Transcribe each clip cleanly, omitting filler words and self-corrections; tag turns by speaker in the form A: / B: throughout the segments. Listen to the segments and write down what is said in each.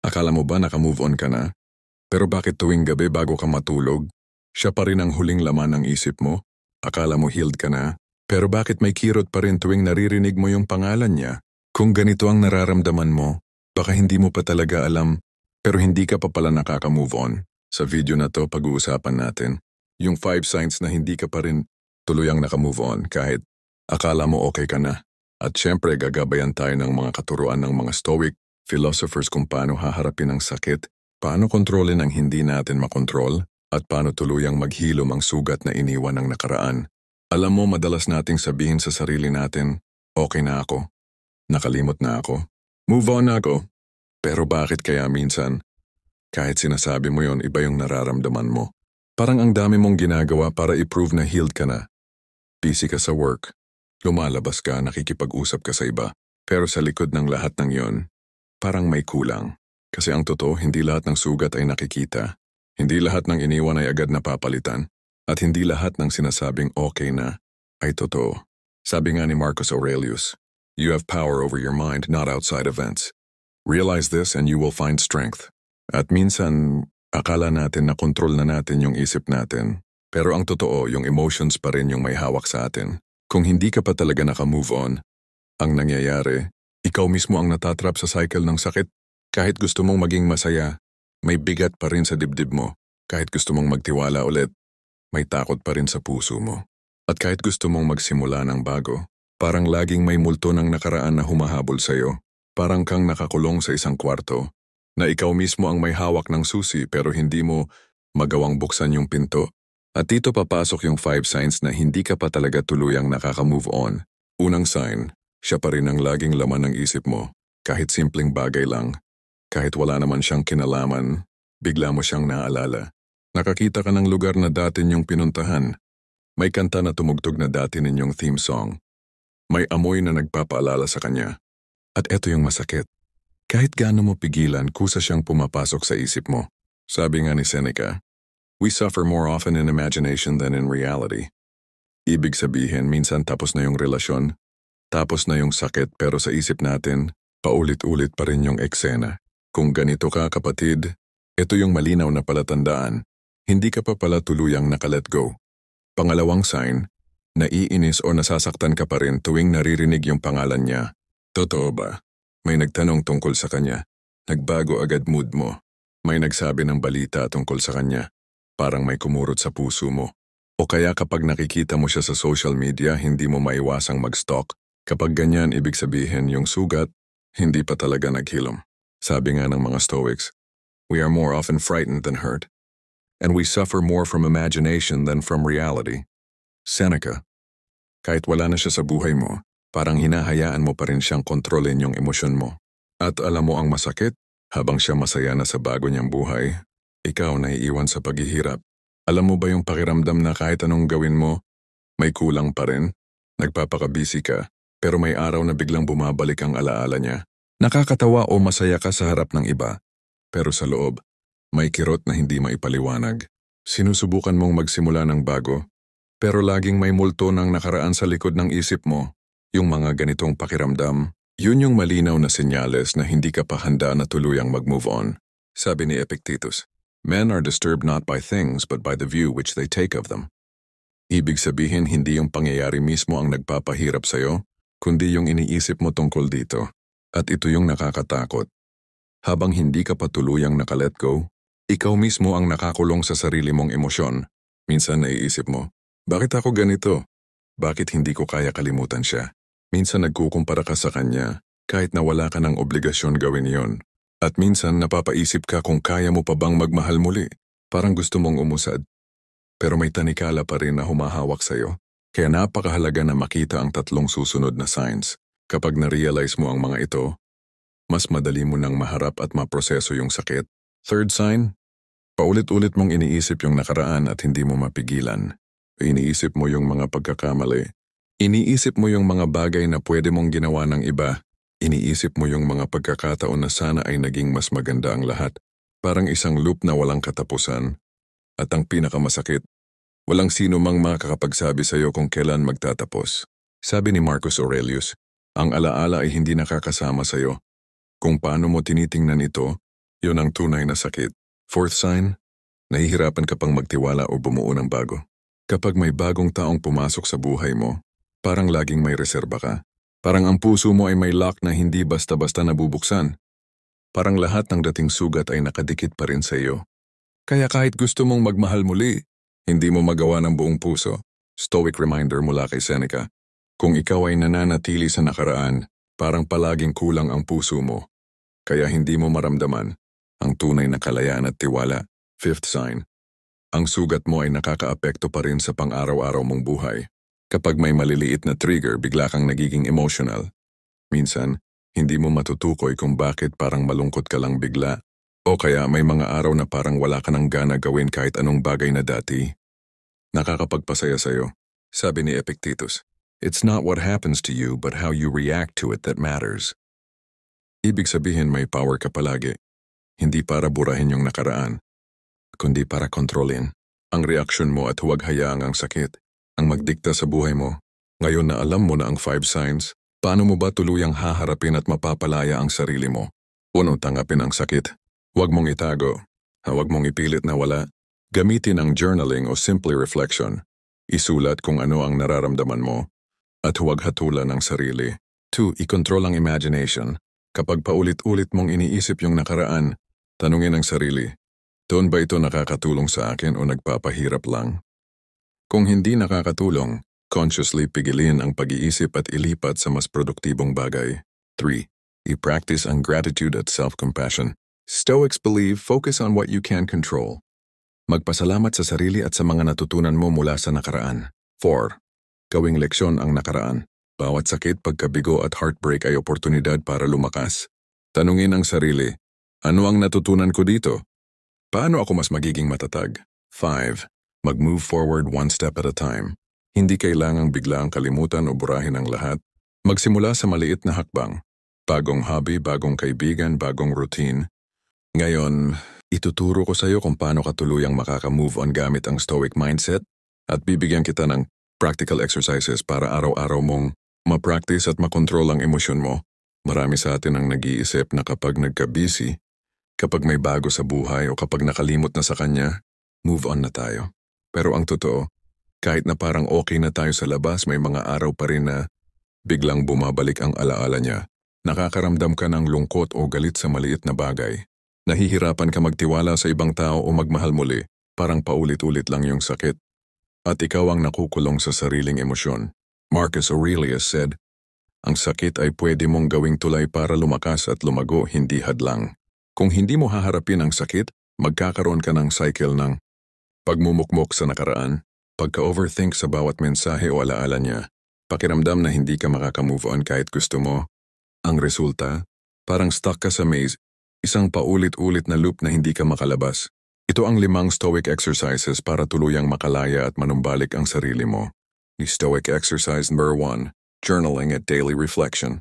A: Akala mo ba naka-move on ka na? Pero bakit tuwing gabi bago ka matulog, siya pa rin ang huling laman ng isip mo? Akala mo healed ka na? Pero bakit may kirot pa rin tuwing naririnig mo yung pangalan niya? Kung ganito ang nararamdaman mo, baka hindi mo pa talaga alam, pero hindi ka pa pala nakaka-move on. Sa video na to, pag-uusapan natin yung 5 signs na hindi ka pa rin tuluyang naka-move on kahit akala mo okay ka na. At syempre, gagabayan tayo ng mga katuruan ng mga Stoic philosophers kung paano haharapin ang sakit, paano kontrolin ang hindi natin makontrol, at paano tuluyang maghilom ang sugat na iniwan ng nakaraan. Alam mo, madalas nating sabihin sa sarili natin, okay na ako, nakalimot na ako, move on na ako. Pero bakit kaya minsan, kahit sinasabi mo yon, iba yung nararamdaman mo? Parang ang dami mong ginagawa para i-prove na healed ka na. Busy ka sa work, lumalabas ka, nakikipag-usap ka sa iba, pero sa likod ng lahat ng yon, parang may kulang. Kasi ang totoo, hindi lahat ng sugat ay nakikita. Hindi lahat ng iniwan ay agad napapalitan. At hindi lahat ng sinasabing okay na ay totoo. Sabi nga ni Marcus Aurelius, "You have power over your mind, not outside events. Realize this and you will find strength." At minsan, akala natin na kontrol na natin yung isip natin. Pero ang totoo, yung emotions pa rin yung may hawak sa atin. Kung hindi ka pa talaga naka-move on, ang nangyayari, ikaw mismo ang natatrap sa cycle ng sakit. Kahit gusto mong maging masaya, may bigat pa rin sa dibdib mo. Kahit gusto mong magtiwala ulit, may takot pa rin sa puso mo. At kahit gusto mong magsimula ng bago, parang laging may multo ng nakaraan na humahabol sa'yo. Parang kang nakakulong sa isang kwarto, na ikaw mismo ang may hawak ng susi pero hindi mo magawang buksan yung pinto. At dito papasok yung 5 signs na hindi ka pa talaga tuluyang nakaka-move on. Unang sign, siya pa rin ang laging laman ng isip mo. Kahit simpleng bagay lang, kahit wala naman siyang kinalaman, bigla mo siyang naalala. Nakakita ka ng lugar na dati niyong pinuntahan. May kanta na tumugtog na dati ninyong theme song. May amoy na nagpapaalala sa kanya. At eto yung masakit. Kahit gaano mo pigilan, kusa siyang pumapasok sa isip mo. Sabi nga ni Seneca, "We suffer more often in imagination than in reality." Ibig sabihin, minsan tapos na yung relasyon, tapos na yung sakit, pero sa isip natin, paulit-ulit pa rin yung eksena. Kung ganito ka, kapatid, ito yung malinaw na palatandaan. Hindi ka pa pala tuluyang naka-let go. Pangalawang sign, naiinis o nasasaktan ka pa rin tuwing naririnig yung pangalan niya. Totoo ba? May nagtanong tungkol sa kanya. Nagbago agad mood mo. May nagsabi ng balita tungkol sa kanya. Parang may kumurot sa puso mo. O kaya kapag nakikita mo siya sa social media, hindi mo maiwasang mag-stalk. Kapag ganyan, ibig sabihin yung sugat, hindi pa talaga naghilom. Sabi nga ng mga Stoics, "We are more often frightened than hurt, and we suffer more from imagination than from reality." Seneca, kahit wala na siya sa buhay mo, parang hinahayaan mo pa rin siyang kontrolin yung emosyon mo. At alam mo ang masakit, habang siya masaya na sa bago niyang buhay, ikaw naiiwan sa paghihirap. Alam mo ba yung pakiramdam na kahit anong gawin mo, may kulang pa rin? Nagpapakabisi ka, pero may araw na biglang bumabalik ang alaala niya. Nakakatawa o masaya ka sa harap ng iba, pero sa loob, may kirot na hindi maipaliwanag. Sinusubukan mong magsimula ng bago, pero laging may multo ng nakaraan sa likod ng isip mo. Yung mga ganitong pakiramdam, yun yung malinaw na senyales na hindi ka pa handa na tuluyang mag-move on. Sabi ni Epictetus, "Men are disturbed not by things but by the view which they take of them." Ibig sabihin, hindi yung pangyayari mismo ang nagpapahirap sa'yo, kundi yung iniisip mo tungkol dito. At ito yung nakakatakot. Habang hindi ka pa tuluyang naka-let go, ikaw mismo ang nakakulong sa sarili mong emosyon. Minsan naiisip mo, bakit ako ganito? Bakit hindi ko kaya kalimutan siya? Minsan nagkukumpara ka sa kanya, kahit na wala ka ng obligasyon gawin yon. At minsan napapaisip ka kung kaya mo pa bang magmahal muli. Parang gusto mong umusad. Pero may tanikala pa rin na humahawak sa'yo. Kaya napakahalaga na makita ang 3 susunod na signs. Kapag na-realize mo ang mga ito, mas madali mo nang maharap at maproseso yung sakit. Third sign, paulit-ulit mong iniisip yung nakaraan at hindi mo mapigilan. Iniisip mo yung mga pagkakamali. Iniisip mo yung mga bagay na pwede mong ginawa ng iba. Iniisip mo yung mga pagkakataon na sana ay naging mas maganda ang lahat. Parang isang loop na walang katapusan. At ang pinakamasakit, walang sino mang makakapagsabi sa'yo kung kailan magtatapos. Sabi ni Marcus Aurelius, ang alaala ay hindi nakakasama sa'yo. Kung paano mo tinitingnan ito, Yun ang tunay na sakit. Fourth sign, nahihirapan ka pang magtiwala o bumuo ng bago. Kapag may bagong taong pumasok sa buhay mo, parang laging may reserba ka. Parang ang puso mo ay may lock na hindi basta-basta nabubuksan. Parang lahat ng dating sugat ay nakadikit pa rin sa iyo. Kaya kahit gusto mong magmahal muli, hindi mo magawa ng buong puso. Stoic reminder mula kay Seneca. Kung ikaw ay nananatili sa nakaraan, parang palaging kulang ang puso mo. Kaya hindi mo maramdaman ang tunay na kalayaan at tiwala. Fifth sign, ang sugat mo ay nakakaapekto pa rin sa pang-araw-araw mong buhay. Kapag may maliliit na trigger, bigla kang nagiging emotional. Minsan, hindi mo matutukoy kung bakit parang malungkot ka lang bigla. O kaya may mga araw na parang wala ka ng gana gawin kahit anong bagay na dati. Nakakapagpasaya sa'yo. Sabi ni Epictetus, "It's not what happens to you but how you react to it that matters." Ibig sabihin may power ka palagi. Hindi para burahin yung nakaraan, kundi para kontrolin ang reaksyon mo at huwag hayaang ang sakit ang magdikta sa buhay mo. Ngayon na alam mo na ang 5 signs, paano mo ba tuluyang haharapin at mapapalaya ang sarili mo? Uno, tanggapin ang sakit. Huwag mong itago. Huwag mong ipilit na wala. Gamitin ang journaling o simple reflection. Isulat kung ano ang nararamdaman mo at huwag hatulan ang sarili. 2, i-control ang imagination. Kapag paulit-ulit mong iniisip yung nakaraan, tanungin ang sarili, doon ba ito nakakatulong sa akin o nagpapahirap lang? Kung hindi nakakatulong, consciously pigilin ang pag-iisip at ilipat sa mas produktibong bagay. 3, i-practice ang gratitude at self-compassion. Stoics believe focus on what you can control. Magpasalamat sa sarili at sa mga natutunan mo mula sa nakaraan. 4, gawing leksyon ang nakaraan. Bawat sakit, pagkabigo at heartbreak ay oportunidad para lumakas. Tanungin ang sarili, ano ang natutunan ko dito? Paano ako mas magiging matatag? 5, mag-move forward one step at a time. Hindi kailangang bigla ang kalimutan o burahin ang lahat. Magsimula sa maliit na hakbang. Bagong hobby, bagong kaibigan, bagong routine. Ngayon, ituturo ko sa iyo kung paano ka tuluyang makaka-move on gamit ang Stoic mindset at bibigyan kita ng practical exercises para araw-araw mong ma-practice at makontrol ang emosyon mo. Marami sa atin ang nag-iisip na kapag nagka-busy, kapag may bago sa buhay o kapag nakalimot na sa kanya, move on na tayo. Pero ang totoo, kahit na parang okay na tayo sa labas, may mga araw pa rin na biglang bumabalik ang alaala niya. Nakakaramdam ka ng lungkot o galit sa maliit na bagay. Nahihirapan ka magtiwala sa ibang tao o magmahal muli, parang paulit-ulit lang yung sakit. At ikaw ang nakukulong sa sariling emosyon. Marcus Aurelius said, ang sakit ay pwede mong gawing tulay para lumakas at lumago, hindi hadlang. Kung hindi mo haharapin ang sakit, magkakaroon ka ng cycle ng pagmumukmok sa nakaraan, pagka-overthink sa bawat mensahe o alaala niya, pakiramdam na hindi ka makaka-move on kahit gusto mo. Ang resulta, parang stuck ka sa maze, isang paulit-ulit na loop na hindi ka makalabas. Ito ang 5 Stoic exercises para tuluyang makalaya at manumbalik ang sarili mo. Ni Stoic exercise number 1, journaling at daily reflection.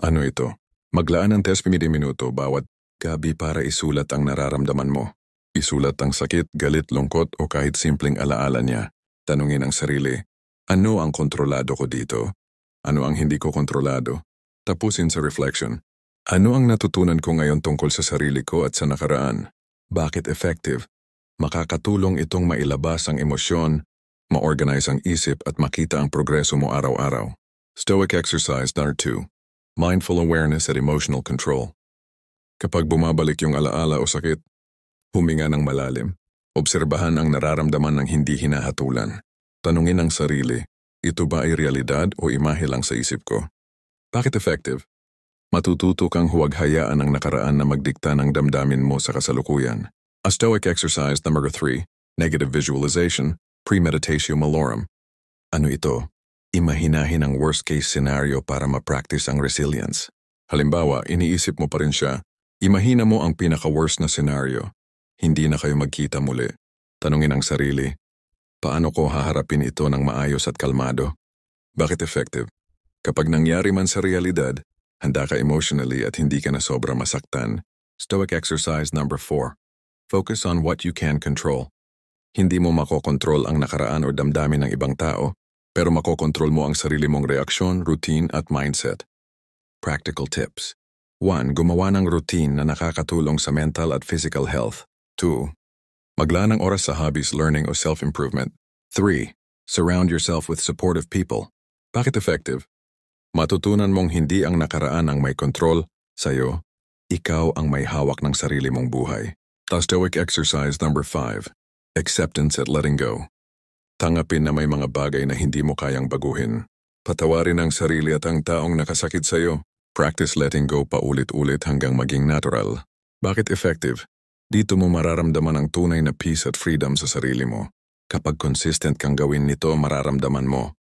A: Ano ito? Maglaan ng 10 minuto bawat gabi para isulat ang nararamdaman mo. Isulat ang sakit, galit, lungkot o kahit simpleng alaala niya. Tanungin ang sarili, ano ang kontrolado ko dito? Ano ang hindi ko kontrolado? Tapusin sa reflection. Ano ang natutunan ko ngayon tungkol sa sarili ko at sa nakaraan? Bakit effective? Makakatulong itong mailabas ang emosyon, ma-organize ang isip at makita ang progreso mo araw-araw. Stoic exercise number 2. Mindful awareness at emotional control. Kapag bumabalik yung alaala o sakit, huminga ng malalim. Obserbahan ang nararamdaman ng hindi hinahatulan. Tanungin ang sarili, ito ba ay realidad o imahe lang sa isip ko? Bakit effective? Matututo kang huwag hayaan ang nakaraan na magdikta ng damdamin mo sa kasalukuyan. A Stoic exercise number 3, negative visualization, premeditatio malorum. Ano ito? Imahinahin ang worst-case scenario para ma-practice ang resilience. Halimbawa, iniisip mo pa rin siya, imahina mo ang pinaka-worst na scenario. Hindi na kayo magkita muli. Tanungin ang sarili, paano ko haharapin ito ng maayos at kalmado? Bakit effective? Kapag nangyari man sa realidad, handa ka emotionally at hindi ka na sobra masaktan. Stoic exercise number 4. Focus on what you can control. Hindi mo makokontrol ang nakaraan o damdamin ng ibang tao, pero makokontrol mo ang sarili mong reaksyon, routine at mindset. Practical tips. 1. Gumawa ng routine na nakakatulong sa mental at physical health. 2. Maglaan ng oras sa hobbies, learning o self-improvement. 3. Surround yourself with supportive people. Bakit effective? Matutunan mong hindi ang nakaraan ang may kontrol sa'yo, ikaw ang may hawak ng sarili mong buhay. Stoic exercise number 5. Acceptance at letting go. Tanggapin na may mga bagay na hindi mo kayang baguhin. Patawarin ang sarili at ang taong nakasakit sa'yo. Practice letting go paulit-ulit hanggang maging natural. Bakit effective? Dito mo mararamdaman ang tunay na peace at freedom sa sarili mo. Kapag consistent kang gawin nito, mararamdaman mo.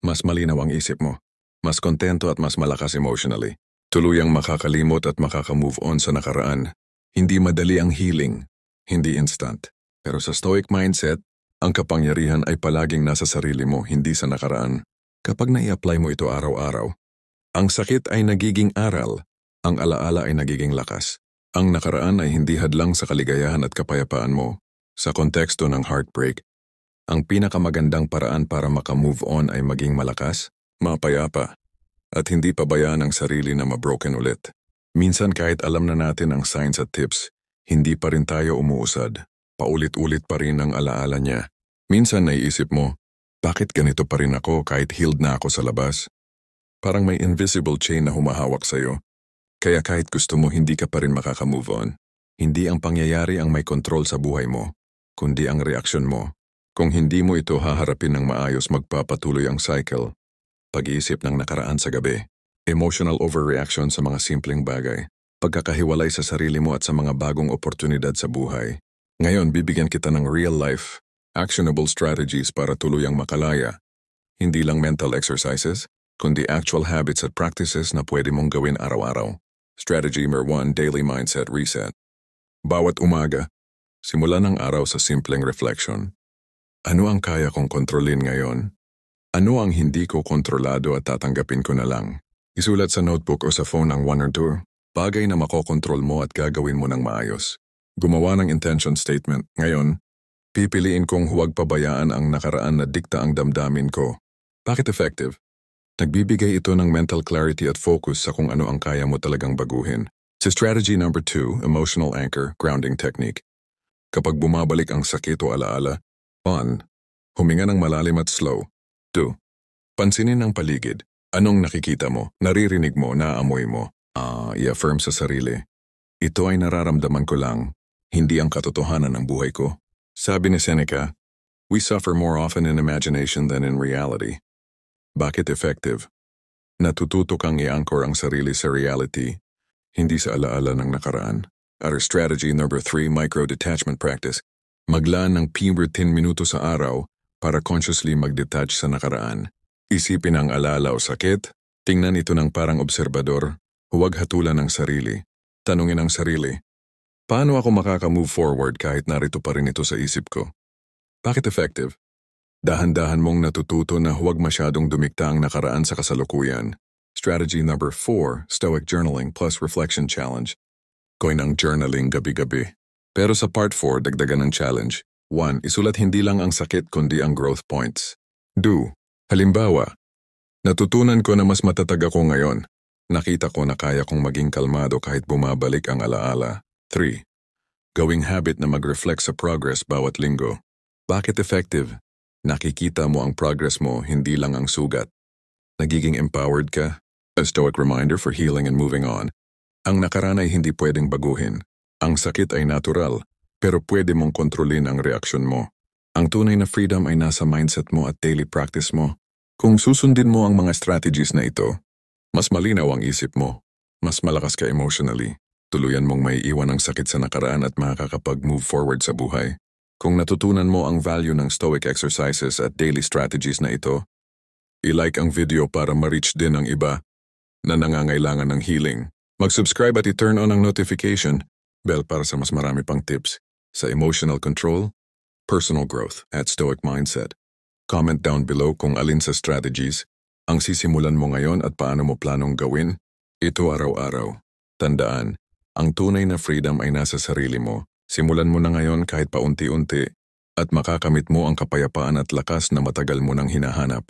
A: Mas malinaw ang isip mo. Mas kontento at mas malakas emotionally. Tuluyang makakalimot at makaka-move on sa nakaraan. Hindi madali ang healing, hindi instant. Pero sa stoic mindset, ang kapangyarihan ay palaging nasa sarili mo, hindi sa nakaraan. Kapag nai-apply mo ito araw-araw, ang sakit ay nagiging aral, ang alaala ay nagiging lakas. Ang nakaraan ay hindi hadlang sa kaligayahan at kapayapaan mo. Sa konteksto ng heartbreak, ang pinakamagandang paraan para maka-move on ay maging malakas, mapayapa, at hindi pabayaan ang sarili na mabroken ulit. Minsan kahit alam na natin ang signs at tips, hindi pa rin tayo umuusad. Paulit-ulit pa rin ang alaala niya. Minsan naiisip mo, bakit ganito pa rin ako kahit healed na ako sa labas? Parang may invisible chain na humahawak sa'yo. Kaya kahit gusto mo, hindi ka pa rin makaka-move on. Hindi ang pangyayari ang may kontrol sa buhay mo, kundi ang reaksyon mo. Kung hindi mo ito haharapin ng maayos, magpapatuloy ang cycle. Pag-iisip ng nakaraan sa gabi, emotional overreaction sa mga simpleng bagay, pagkakahiwalay sa sarili mo at sa mga bagong oportunidad sa buhay. Ngayon, bibigyan kita ng real-life, actionable strategies para tuluyang makalaya. Hindi lang mental exercises, kundi actual habits at practices na pwede mong gawin araw-araw. Strategy number 1, Daily Mindset Reset. Bawat umaga, simulan ang araw sa simpleng reflection. Ano ang kaya kong kontrolin ngayon? Ano ang hindi ko kontrolado at tatanggapin ko na lang? Isulat sa notebook o sa phone ang 1 or 2 bagay na makokontrol mo at gagawin mo ng maayos. Gumawa ng intention statement. Ngayon, pipiliin kong huwag pabayaan ang nakaraan na dikta ang damdamin ko. Bakit effective? Nagbibigay ito ng mental clarity at focus sa kung ano ang kaya mo talagang baguhin. Sa strategy number 2, emotional anchor, grounding technique. Kapag bumabalik ang sakit o alaala, 1. Huminga ng malalim at slow. 2. Pansinin ang paligid. Anong nakikita mo, naririnig mo, naaamoy mo? I-affirm sa sarili. Ito ay nararamdaman ko lang, hindi ang katotohanan ng buhay ko. Sabi ni Seneca, we suffer more often in imagination than in reality. Bakit effective? Natututo kang i-anchor ang sarili sa reality, hindi sa alaala ng nakaraan. Our strategy number 3, micro-detachment practice. Maglaan ng 10 minuto sa araw para consciously mag-detach sa nakaraan. Isipin ang alala o sakit, tingnan ito ng parang obserbador, huwag hatulan ng sarili. Tanungin ang sarili, paano ako makaka-move forward kahit narito pa rin ito sa isip ko? Bakit effective? Dahan-dahan mong natututo na huwag masyadong dumikta ang nakaraan sa kasalukuyan. Strategy number 4, Stoic Journaling plus Reflection Challenge. Gawin ang journaling gabi-gabi. Pero sa part 4, dagdagan ng challenge. 1. Isulat hindi lang ang sakit kundi ang growth points. 2. Halimbawa, natutunan ko na mas matatag ako ngayon. Nakita ko na kaya kong maging kalmado kahit bumabalik ang alaala. 3. Gawing habit na mag-reflect sa progress bawat linggo. Bakit effective? Nakikita mo ang progress mo, hindi lang ang sugat. Nagiging empowered ka. A stoic reminder for healing and moving on. Ang nakaraan ay hindi pwedeng baguhin. Ang sakit ay natural, pero pwede mong kontrolin ang reaksyon mo. Ang tunay na freedom ay nasa mindset mo at daily practice mo. Kung susundin mo ang mga strategies na ito, mas malinaw ang isip mo, mas malakas ka emotionally, tuluyan mong may iwan ang sakit sa nakaraan at makakapag-move forward sa buhay. Kung natutunan mo ang value ng stoic exercises at daily strategies na ito, i-like ang video para ma-reach din ang iba na nangangailangan ng healing. Mag-subscribe at i-turn on ang notification bell para sa mas marami pang tips sa emotional control, personal growth at stoic mindset. Comment down below kung alin sa strategies ang sisimulan mo ngayon at paano mo planong gawin ito araw-araw. Tandaan, ang tunay na freedom ay nasa sarili mo. Simulan mo na ngayon kahit paunti-unti at makakamit mo ang kapayapaan at lakas na matagal mo nang hinahanap.